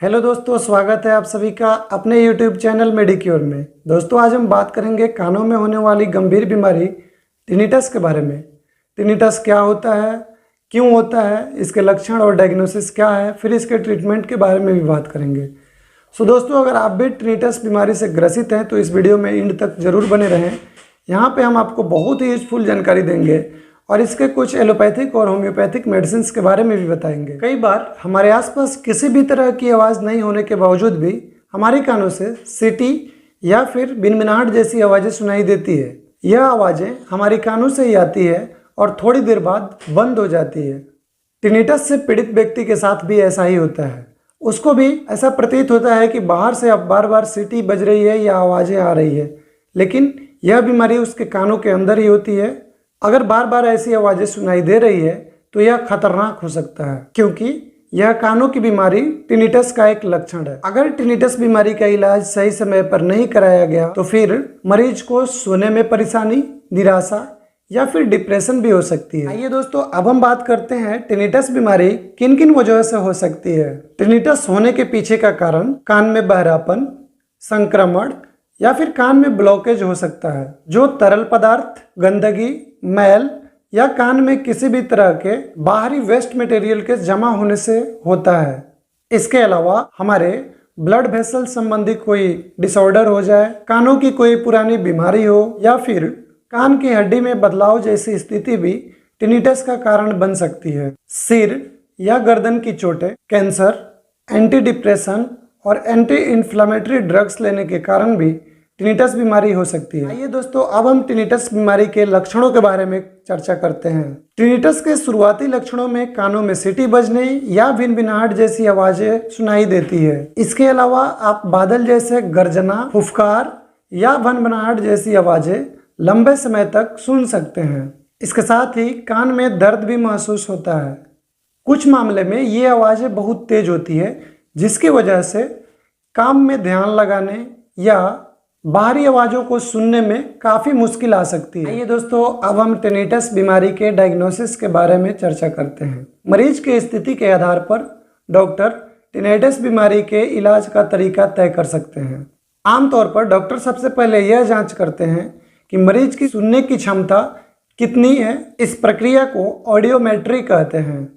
Hello दोस्तों, स्वागत है आप सभी का अपने YouTube चैनल मेडिक्योर में। दोस्तों, आज हम बात करेंगे कानों में होने वाली गंभीर बीमारी टिनिटस के बारे में। टिनिटस क्या होता है, क्यों होता है, इसके लक्षण और डायग्नोसिस क्या है, फिर इसके ट्रीटमेंट के बारे में भी बात करेंगे। दोस्तों, अगर आप भी टिनिटस बीमारी से ग्रसित हैं तो इस वीडियो में एंड तक जरूर बने रहें। यहाँ पर हम आपको बहुत ही यूजफुल जानकारी देंगे और इसके कुछ एलोपैथिक और होम्योपैथिक मेडिसिन के बारे में भी बताएंगे। कई बार हमारे आसपास किसी भी तरह की आवाज़ नहीं होने के बावजूद भी हमारे कानों से सीटी या फिर बिनबिनाहट जैसी आवाज़ें सुनाई देती है। यह आवाज़ें हमारी कानों से ही आती है और थोड़ी देर बाद बंद हो जाती है। टिनिटस से पीड़ित व्यक्ति के साथ भी ऐसा ही होता है। उसको भी ऐसा प्रतीत होता है कि बाहर से अब बार बार सीटी बज रही है या आवाज़ें आ रही है, लेकिन यह बीमारी उसके कानों के अंदर ही होती है। अगर बार बार ऐसी आवाज़ें सुनाई दे रही है तो यह खतरनाक हो सकता है, क्योंकि यह कानों की बीमारी टिनिटस का एक लक्षण है। अगर टिनिटस बीमारी का इलाज सही समय पर नहीं कराया गया तो फिर मरीज को सोने में परेशानी, निराशा या फिर डिप्रेशन भी हो सकती है। आइए दोस्तों, अब हम बात करते हैं टिनिटस बीमारी किन किन वजह से हो सकती है। टिनिटस होने के पीछे का कारण कान में बहरापन, संक्रमण या फिर कान में ब्लॉकेज हो सकता है, जो तरल पदार्थ, गंदगी, मैल या कान में किसी भी तरह के बाहरी वेस्ट मटेरियल के जमा होने से होता है। इसके अलावा हमारे ब्लड वेसल संबंधी कोई डिसऑर्डर हो जाए, कानों की कोई पुरानी बीमारी हो या फिर कान की हड्डी में बदलाव जैसी स्थिति भी टिनिटस का कारण बन सकती है। सिर या गर्दन की चोटें, कैंसर, एंटी डिप्रेशन और एंटी इन्फ्लामेटरी ड्रग्स लेने के कारण भी टिनिटस बीमारी हो सकती है। आइए दोस्तों, अब हम टिनिटस बीमारी के लक्षणों के बारे में चर्चा करते हैं। टिनिटस के शुरुआती लक्षणों में कानों में सीटी बजने या भिनभिनाहट जैसी आवाजें सुनाई देती है। इसके अलावा आप बादल जैसे गर्जना, फुफकार या भनभनाहट जैसी आवाजें लंबे समय तक सुन सकते हैं। इसके साथ ही कान में दर्द भी महसूस होता है। कुछ मामले में ये आवाजें बहुत तेज होती है, जिसकी वजह से काम में ध्यान लगाने या बाहरी आवाज़ों को सुनने में काफ़ी मुश्किल आ सकती है। आइए दोस्तों, अब हम टिनिटस बीमारी के डायग्नोसिस के बारे में चर्चा करते हैं। मरीज के स्थिति के आधार पर डॉक्टर टिनिटस बीमारी के इलाज का तरीका तय कर सकते हैं। आमतौर पर डॉक्टर सबसे पहले यह जांच करते हैं कि मरीज की सुनने की क्षमता कितनी है। इस प्रक्रिया को ऑडियोमेट्री कहते हैं।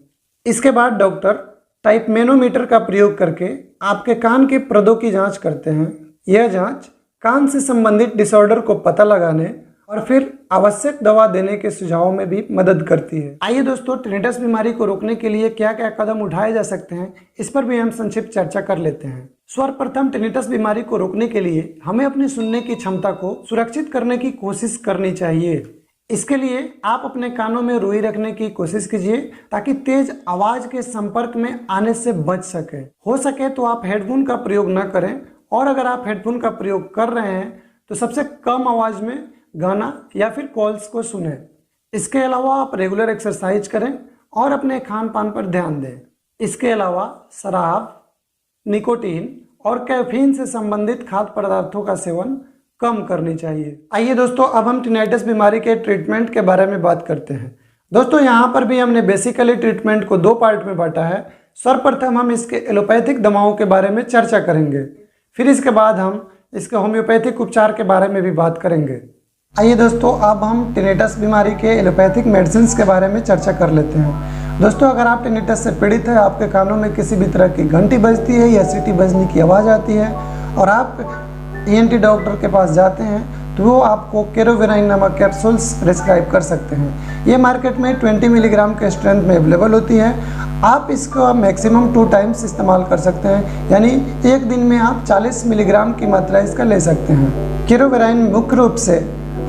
इसके बाद डॉक्टर टाइम्पेनोमीटर का प्रयोग करके आपके कान के प्रदों की जाँच करते हैं। यह जाँच कान से संबंधित डिसऑर्डर को पता लगाने और फिर आवश्यक दवा देने के सुझाव में भी मदद करती है। आइए दोस्तों, टिनिटस बीमारी को रोकने के लिए क्या क्या कदम उठाए जा सकते हैं, इस पर भी हम संक्षिप्त चर्चा कर लेते हैं। सर्वप्रथम, टिनिटस बीमारी को रोकने के लिए हमें अपनी सुनने की क्षमता को सुरक्षित करने की कोशिश करनी चाहिए। इसके लिए आप अपने कानों में रुई रखने की कोशिश कीजिए ताकि तेज आवाज के संपर्क में आने से बच सके। हो सके तो आप हेडफोन का प्रयोग न करें, और अगर आप हेडफोन का प्रयोग कर रहे हैं तो सबसे कम आवाज़ में गाना या फिर कॉल्स को सुनें। इसके अलावा आप रेगुलर एक्सरसाइज करें और अपने खान पान पर ध्यान दें। इसके अलावा शराब, निकोटीन और कैफीन से संबंधित खाद्य पदार्थों का सेवन कम करनी चाहिए। आइए दोस्तों, अब हम टिनिटस बीमारी के ट्रीटमेंट के बारे में बात करते हैं। दोस्तों, यहाँ पर भी हमने बेसिकली ट्रीटमेंट को 2 पार्ट में बांटा है। सर्वप्रथम हम इसके एलोपैथिक दवाओं के बारे में चर्चा करेंगे, फिर इसके बाद हम इसके होम्योपैथिक उपचार के बारे में भी बात करेंगे। आइए दोस्तों, अब हम टिनिटस बीमारी के एलोपैथिक मेडिसिन के बारे में चर्चा कर लेते हैं। दोस्तों, अगर आप टिनिटस से पीड़ित हैं, आपके कानों में किसी भी तरह की घंटी बजती है या सीटी बजने की आवाज़ आती है और आप ENT डॉक्टर के पास जाते हैं तो वो आपको केरोविराइन नामक कैप्सूल्स प्रिस्क्राइब कर सकते हैं। ये मार्केट में 20 मिलीग्राम के स्ट्रेंथ में अवेलेबल होती है। आप इसको मैक्सिमम 2 टाइम्स इस्तेमाल कर सकते हैं, यानी एक दिन में आप 40 मिलीग्राम की मात्रा इसका ले सकते हैं। केरोविराइन मुख्य रूप से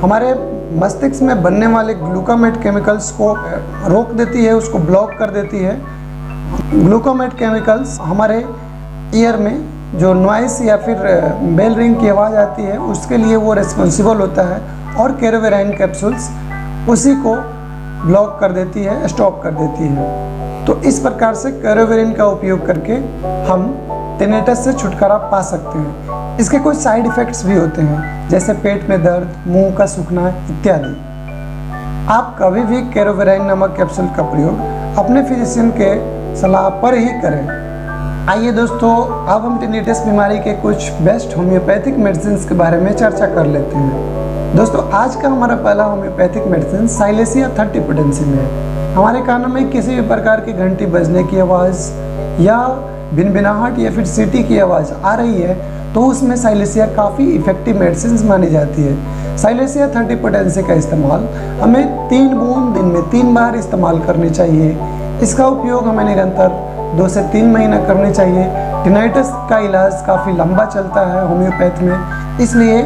हमारे मस्तिष्क में बनने वाले ग्लूकोमेट केमिकल्स को रोक देती है, उसको ब्लॉक कर देती है। ग्लूकोमेट केमिकल्स हमारे ईयर में जो नॉइस या फिर बेल रिंग की आवाज़ आती है उसके लिए वो रिस्पॉन्सिबल होता है, और केरोविराइन कैप्सूल्स उसी को ब्लॉक कर देती है, स्टॉप कर देती है। तो इस प्रकार से केरोविराइन का उपयोग करके हम टिनिटस से छुटकारा पा सकते हैं। इसके कुछ साइड इफ़ेक्ट्स भी होते हैं, जैसे पेट में दर्द, मुंह का सूखना इत्यादि। आप कभी भी केरोविराइन नामक कैप्सूल का प्रयोग अपने फिजिशियन के सलाह पर ही करें। आइए दोस्तों, अब हम टिनिटस बीमारी के कुछ बेस्ट होम्योपैथिक मेडिसिन के बारे में चर्चा कर लेते हैं। दोस्तों, आज का हमारा पहला होम्योपैथिक मेडिसिन साइलेसिया 30 पोटेंसी में है। हमारे कानों में किसी भी प्रकार की घंटी बजने की आवाज़ या भिनभिनाहट या फिर सीटी की आवाज़ आ रही है तो उसमें साइलेसिया काफ़ी इफेक्टिव मेडिसिन मानी जाती है। साइलेसिया 30 पोटेंसी का इस्तेमाल हमें 3 बूंद दिन में 3 बार इस्तेमाल करनी चाहिए। इसका उपयोग हमें निरंतर 2 से 3 महीना करनी चाहिए। टिनाइटस का इलाज काफ़ी लंबा चलता है होम्योपैथ में, इसलिए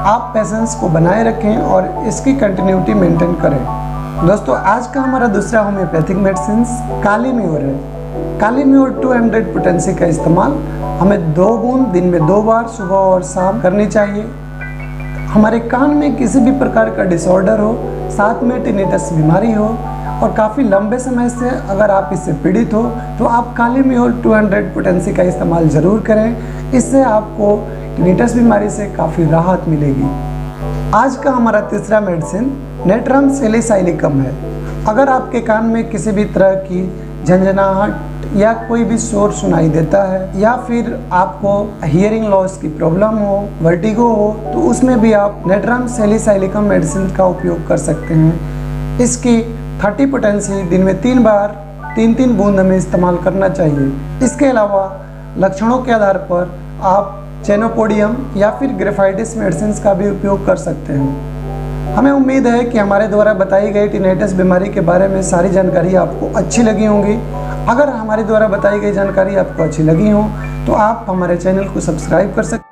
आप पेशेंस को बनाए रखें और इसकी कंटिन्यूटी मेंटेन करें। दोस्तों, आज का हमारा दूसरा होम्योपैथिक मेडिसिन काली म्यूर है। काली म्यूर 200 पोटेंसी का इस्तेमाल हमें 2 बूंद दिन में 2 बार सुबह और शाम करनी चाहिए। हमारे कान में किसी भी प्रकार का डिसऑर्डर हो, साथ में टिनिटस बीमारी हो और काफ़ी लंबे समय से अगर आप इससे पीड़ित हो तो आप काली म्यूर 200 पोटेंसी का इस्तेमाल ज़रूर करें। इससे आपको टिनिटस बीमारी से काफ़ी राहत मिलेगी। आज का हमारा तीसरा मेडिसिन नेट्रम सैलिसाइलिकम है। अगर आपके कान में किसी भी तरह की झंझनाहट या कोई भी शोर सुनाई देता है या फिर आपको हियरिंग लॉस की प्रॉब्लम हो, वर्टिगो हो, तो उसमें भी आप नेट्रम सैलिसाइलिकम मेडिसिन का उपयोग कर सकते हैं। इसकी 30 पोटेंसी दिन में 3 बार 3-3 बूंद हमें इस्तेमाल करना चाहिए। इसके अलावा लक्षणों के आधार पर आप चेनोपोडियम या फिर ग्रेफाइटिस मेडिसिन का भी उपयोग कर सकते हैं। हमें उम्मीद है कि हमारे द्वारा बताई गई टिनिटस बीमारी के बारे में सारी जानकारी आपको अच्छी लगी होंगी। अगर हमारे द्वारा बताई गई जानकारी आपको अच्छी लगी हो तो आप हमारे चैनल को सब्सक्राइब कर सकते हैं।